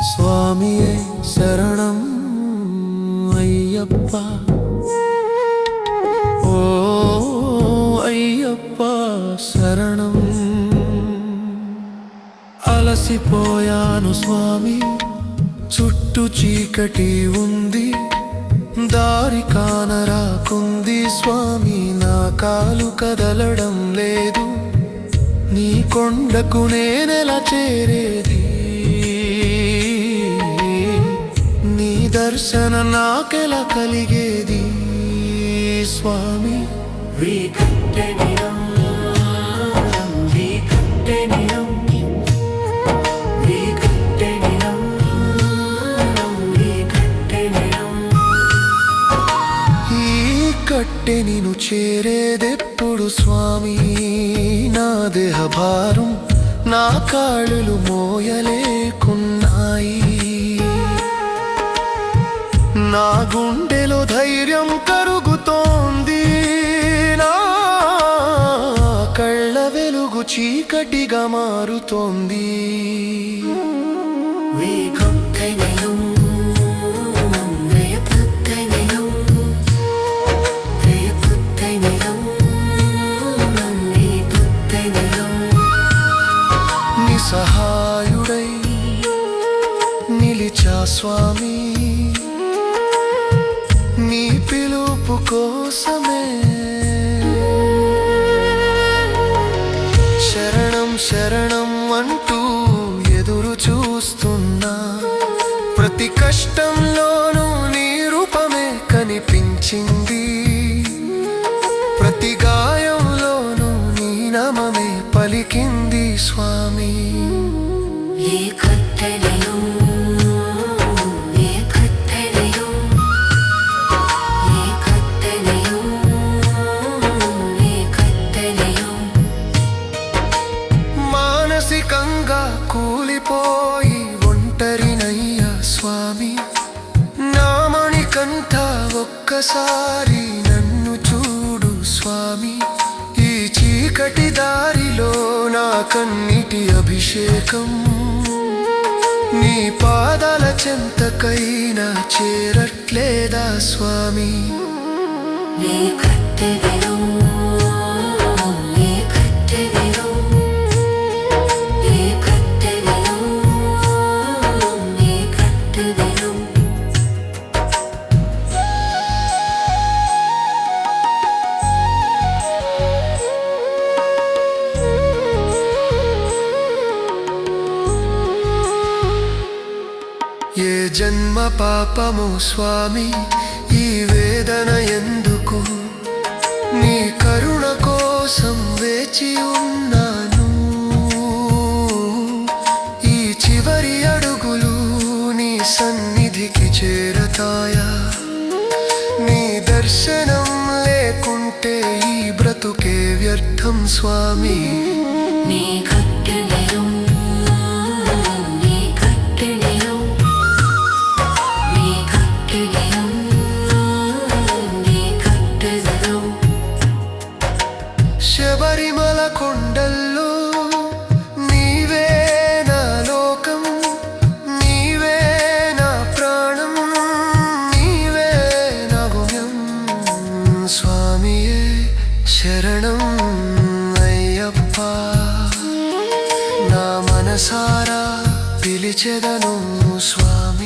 స్వామియే శరణం అయ్యప్ప, ఓ అయ్యప్ప శరణం. అలసిపోయాను స్వామి, చుట్టూ చీకటి ఉంది, దారి కానరాకుంది స్వామి, నా కాలు కదలడం లేదు, నీ కొండకు నేనెలా చేరేది, నీ దర్శన నాకెలా కలిగేది స్వామి. కట్టె నిన్ను చేరేదెప్పుడు స్వామి, నా దేహ భారం నా కాళ్ళు మోయలేకున్నాయి, నా గుండెలో ధైర్యం కరుగుతోంది, నా కళ్ళ వెలుగు చీకటిగా మారుతోంది. సహాయుడై నిలిచా స్వామి, నీ పిలుపు కోసమే. శరణం శరణం అంటూ ఎదురు చూస్తున్నా, ప్రతి కష్టంలోనూ నీ రూపమే కనిపించింది, ప్రతి గాయంలోనూ నీ నామమే పలికింది స్వామి. మానసికంగా కూలిపోయి ఒంటరినయ్యా స్వామి, నా మణికంఠ ఒక్కసారి నన్ను చూడు స్వామి, ఈ చీకటి దారిలో నా కన్నిటి అభిషేకం, నీ పాదాల చెంతకైనా చేరట్లేదా స్వామి. ఏ జన్మ పాపము స్వామి, ఈ వేదన ఎందుకు, నీ కరుణ కోసం వేచి ఉన్నాను, ఈ చివరి అడుగులు నీ సన్నిధికి చేరతాయా, నీ దర్శనం లేకుంటే ఈ బ్రతుకే వ్యర్థం స్వామి. నీ శబరిమల కొండల్లో నీవే నా లోకం, నీవే నా ప్రాణం, నీవే నా గమ్యం స్వామియే శరణం అయ్యప్ప, నా మనసారా పిలిచెదను స్వామి.